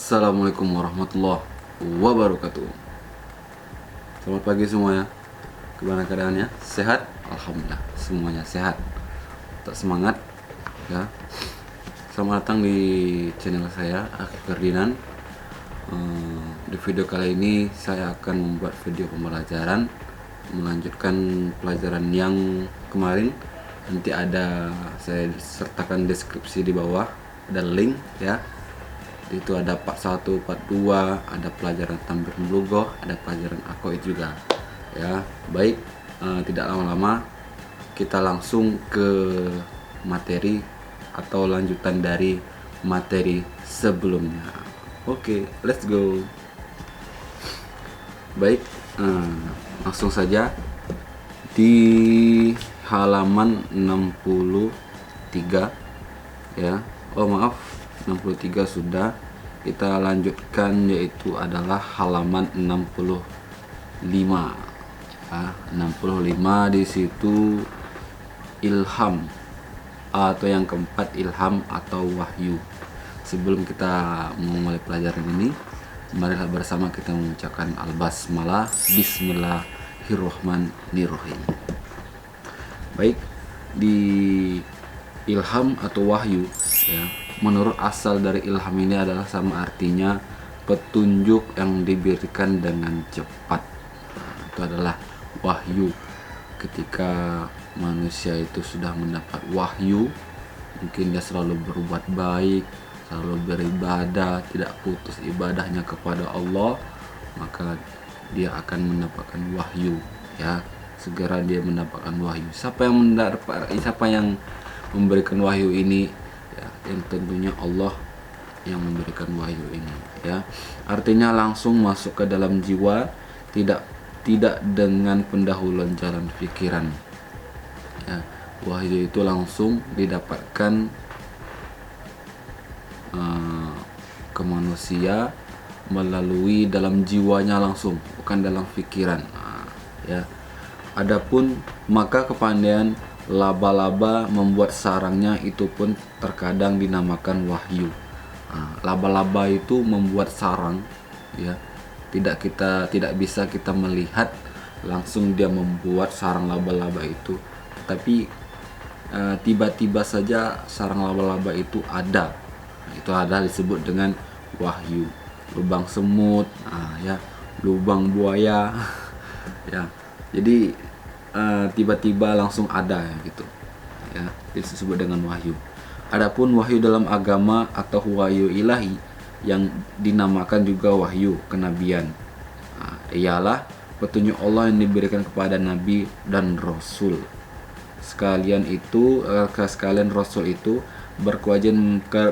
Assalamualaikum warahmatullahi wabarakatuh. Selamat pagi semuanya. Gimana keadaannya? Sehat? Alhamdulillah, semuanya sehat. Tak semangat ya. Selamat datang di channel saya, Akhi Ferdinand. Di video kali ini saya akan membuat video pembelajaran, melanjutkan pelajaran yang kemarin. Nanti saya sertakan deskripsi di bawah, ada link ya. Itu ada part 1, part 2, ada pelajaran tampir bulughah, ada pelajaran aqaid juga ya. Baik, tidak lama-lama kita langsung ke materi atau lanjutan dari materi sebelumnya. Oke, let's go. Baik, langsung saja di halaman 63 ya. Oh maaf, 63 sudah. Kita lanjutkan, yaitu adalah halaman 65 ya. 65 di situ ilham, atau yang keempat ilham atau wahyu. Sebelum kita memulai pelajaran ini, marilah bersama kita mengucapkan al-basmalah. Bismillahirrahmanirrahim. Baik, di ilham atau wahyu ya, menurut asal dari ilham ini adalah sama artinya petunjuk yang diberikan dengan cepat. Itu adalah wahyu. Ketika manusia itu sudah mendapat wahyu, mungkin dia selalu berbuat baik, selalu beribadah, tidak putus ibadahnya kepada Allah, maka dia akan mendapatkan wahyu ya. Segera dia mendapatkan wahyu. Siapa yang memberikan wahyu ini ya, yang tentunya Allah yang memberikan wahyu ini ya. Artinya langsung masuk ke dalam jiwa, tidak dengan pendahuluan jalan pikiran ya. Wahyu itu langsung didapatkan ke manusia melalui dalam jiwanya langsung, bukan dalam pikiran ya. Adapun maka kepandaian laba-laba membuat sarangnya itu pun terkadang dinamakan wahyu. Laba-laba itu membuat sarang ya. Tidak bisa kita melihat langsung dia membuat sarang laba-laba itu, tetapi tiba-tiba saja sarang laba-laba itu ada. Itu ada disebut dengan wahyu. Lubang semut ya, lubang buaya ya. Jadi tiba-tiba langsung ada ya gitu ya, disebut dengan wahyu. Adapun wahyu dalam agama atau wahyu ilahi yang dinamakan juga wahyu kenabian, ialah petunjuk Allah yang diberikan kepada nabi dan rasul. Sekalian rasul itu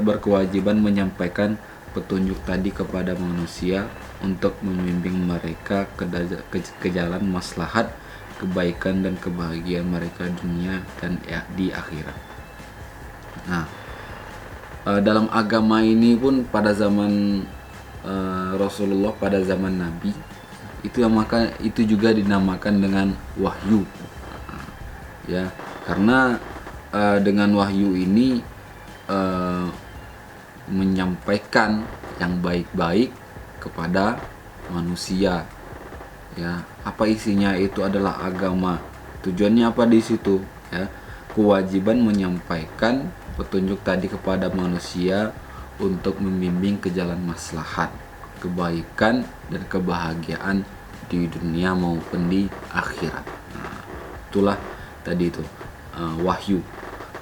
berkewajiban menyampaikan petunjuk tadi kepada manusia untuk membimbing mereka ke jalan maslahat, kebaikan dan kebahagiaan mereka dunia dan di akhirat. Nah, dalam agama ini pun pada zaman Rasulullah, pada zaman Nabi itu juga dinamakan dengan wahyu ya, karena dengan wahyu ini menyampaikan yang baik-baik kepada manusia ya. Apa isinya? Itu adalah agama. Tujuannya apa di situ ya? Kewajiban menyampaikan petunjuk tadi kepada manusia untuk membimbing ke jalan maslahat, kebaikan dan kebahagiaan di dunia maupun di akhirat. Itulah tadi itu wahyu.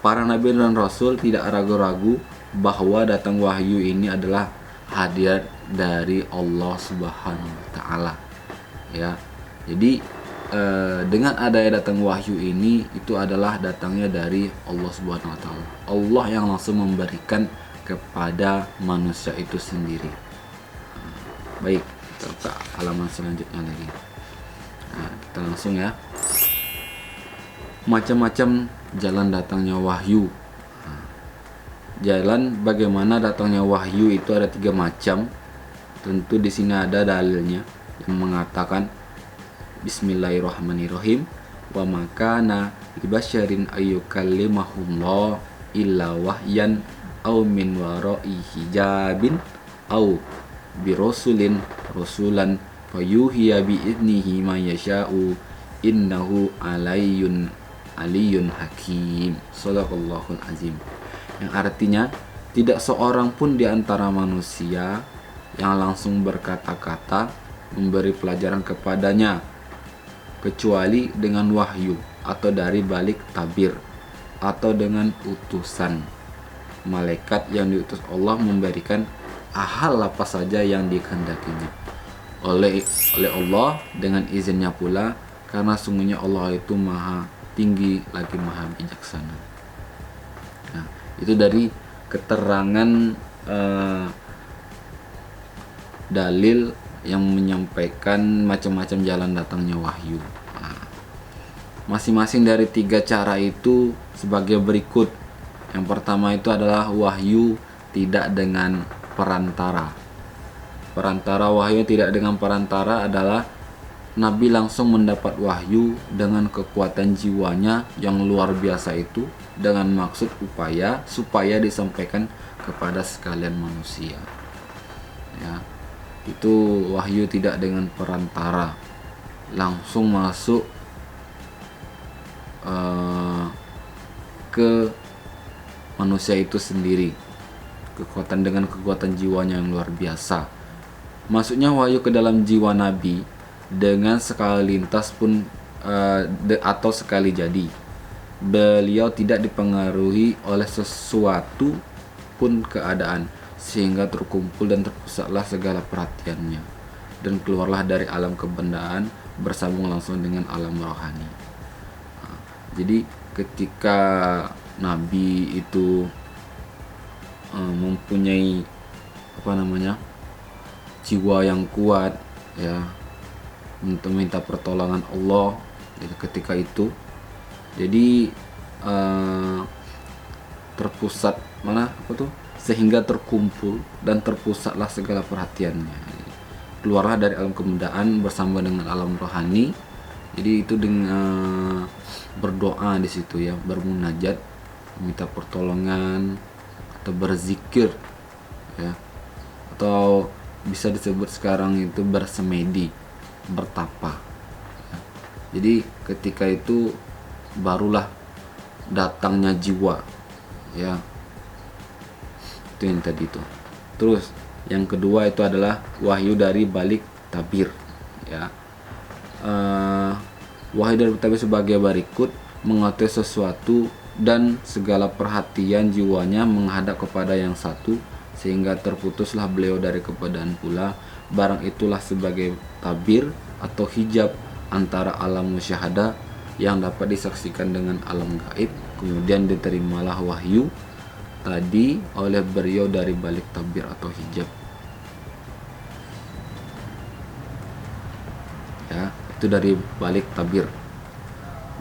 Para nabi dan rasul tidak ragu-ragu bahwa datang wahyu ini adalah hadiah dari Allah Subhanahu wa taala ya. Jadi dengan adanya datang wahyu ini, itu adalah datangnya dari Allah Subhanahu wa taala. Allah yang langsung memberikan kepada manusia itu sendiri. Baik, kita buka halaman selanjutnya lagi. Kita langsung ya. Macam-macam jalan datangnya wahyu. Jalan bagaimana datangnya wahyu itu ada 3 macam. Tentu di sini ada dalilnya yang mengatakan Bismillahirrahmanirrahim, wa makana libasyarin ayyukallimahullah illa wahyan aw min wara'i hijabin au rasulan fayuhiya bi'idnihi ma yasha'u innahu aliyun hakim. Shadaqallahul azim. Yang artinya tidak seorang pun di antara manusia yang langsung berkata-kata memberi pelajaran kepadanya kecuali dengan wahyu atau dari balik tabir atau dengan utusan malaikat yang diutus Allah memberikan hal apa saja yang dikehendakinya oleh Allah dengan izinnya pula, karena sungguhnya Allah itu maha tinggi lagi maha bijaksana. Nah, itu dari keterangan dalil yang menyampaikan macam-macam jalan datangnya wahyu. Nah, masing-masing dari 3 cara itu sebagai berikut. Yang pertama itu adalah wahyu tidak dengan perantara. Perantara wahyu tidak dengan perantara adalah Nabi langsung mendapat wahyu dengan kekuatan jiwanya yang luar biasa itu, dengan maksud supaya disampaikan kepada sekalian manusia. Ya, itu wahyu tidak dengan perantara, langsung masuk ke manusia itu sendiri, dengan kekuatan jiwanya yang luar biasa. Masuknya wahyu ke dalam jiwa Nabi dengan sekali lintas pun atau sekali jadi. Beliau tidak dipengaruhi oleh sesuatu pun keadaan, sehingga terkumpul dan terpusatlah segala perhatiannya, dan keluarlah dari alam kebendaan bersambung langsung dengan alam rohani. Jadi ketika Nabi itu mempunyai jiwa yang kuat, ya, untuk minta pertolongan Allah ketika itu, jadi terpusat sehingga terkumpul dan terpusatlah segala perhatiannya. Keluarlah dari alam kebendaan bersama dengan alam rohani. Jadi itu dengan berdoa di situ, ya, bermunajat, minta pertolongan atau berzikir, ya, atau bisa disebut sekarang itu bersemedi, bertapa. Jadi ketika itu barulah datangnya jiwa, ya, itu yang tadi itu. Terus yang kedua itu adalah wahyu dari balik tabir, ya. Wahyu dari tabir sebagai berikut: mengetahui sesuatu dan segala perhatian jiwanya menghadap kepada yang satu, sehingga terputuslah beliau dari keberadaan pula. Barang itulah sebagai tabir atau hijab antara alam musyahadah yang dapat disaksikan dengan alam gaib. Kemudian diterimalah wahyu tadi oleh beliau dari balik tabir atau hijab, ya, itu dari balik tabir.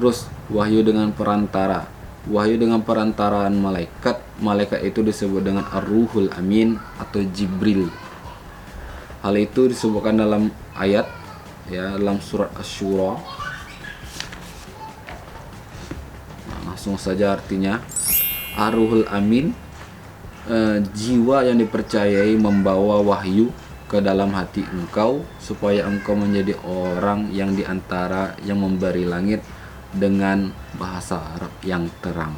Terus wahyu dengan perantara. Wahyu dengan perantaraan malaikat itu disebut dengan ar-ruhul amin atau Jibril. Hal itu disebutkan dalam ayat, ya, dalam surat Asy-Syura. Langsung saja artinya, ar-ruhul amin, jiwa yang dipercayai membawa wahyu ke dalam hati engkau supaya engkau menjadi orang yang diantara yang memberi langit dengan bahasa Arab yang terang.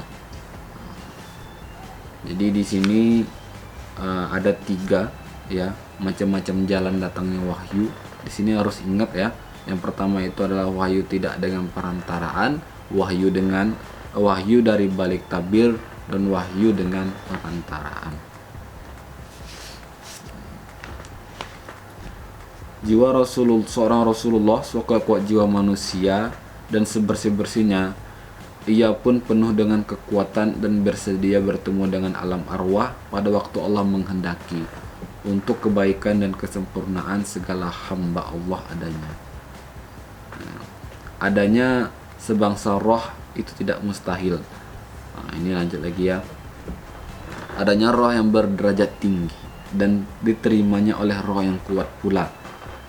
Jadi di sini ada 3, ya, macam-macam jalan datangnya wahyu. Di sini harus ingat, ya. Yang pertama itu adalah wahyu tidak dengan perantaraan, wahyu dari balik tabir, dan wahyu dengan perantaraan. Jiwa seorang Rasulullah sekuat jiwa manusia dan sebersih-bersihnya, ia pun penuh dengan kekuatan dan bersedia bertemu dengan alam arwah pada waktu Allah menghendaki, untuk kebaikan dan kesempurnaan segala hamba Allah adanya. Adanya sebangsa roh itu tidak mustahil. Ini lanjut lagi, ya. Adanya roh yang berderajat tinggi dan diterimanya oleh roh yang kuat pula,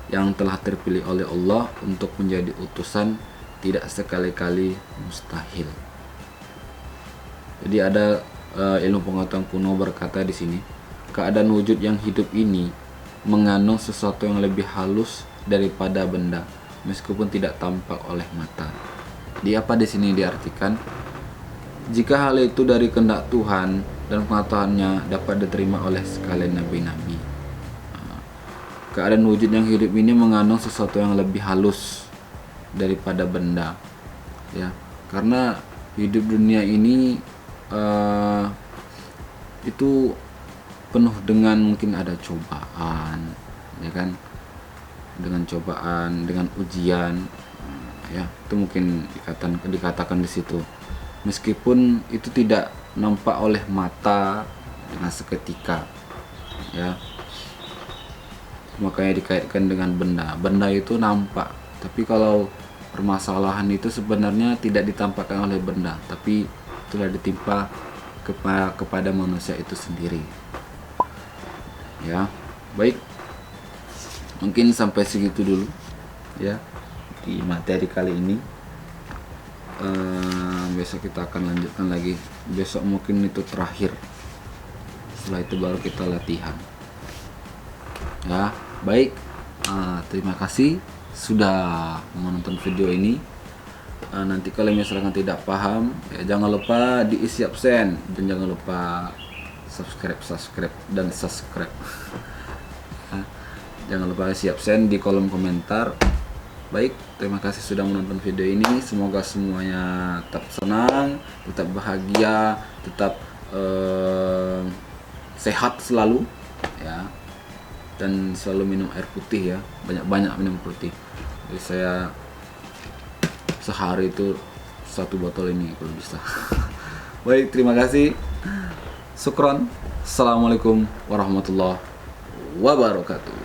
yang telah terpilih oleh Allah untuk menjadi utusan, tidak sekali-kali mustahil. Jadi ada ilmu pengetahuan kuno berkata di sini, keadaan wujud yang hidup ini mengandung sesuatu yang lebih halus daripada benda, meskipun tidak tampak oleh mata. Di apa di sini diartikan? Jika hal itu dari kehendak Tuhan dan pengetahuannya dapat diterima oleh sekalian nabi-nabi. Keadaan wujud yang hidup ini mengandung sesuatu yang lebih halus daripada benda, ya, karena hidup dunia ini itu penuh dengan mungkin ada cobaan, ya kan, dengan cobaan, dengan ujian, ya, itu mungkin dikatakan di situ, meskipun itu tidak nampak oleh mata dengan seketika, ya, makanya dikaitkan dengan benda. Benda itu nampak, tapi kalau permasalahan itu sebenarnya tidak ditampakkan oleh benda, tapi telah ditimpa kepada manusia itu sendiri. Ya, baik, mungkin sampai segitu dulu ya di materi kali ini. Besok kita akan lanjutkan lagi. Besok mungkin itu terakhir, setelah itu baru kita latihan ya. Baik, terima kasih sudah menonton video ini. Nanti kalau misalkan tidak paham, ya jangan lupa diisi absen, dan jangan lupa subscribe dan subscribe. Jangan lupa isi absen di kolom komentar. Baik, terima kasih sudah menonton video ini. Semoga semuanya tetap senang, tetap bahagia, tetap sehat selalu ya, dan selalu minum air putih ya, banyak-banyak minum putih. Jadi saya sehari itu 1 botol ini kalau bisa. Baik, terima kasih. Syukron. Assalamualaikum warahmatullahi wabarakatuh.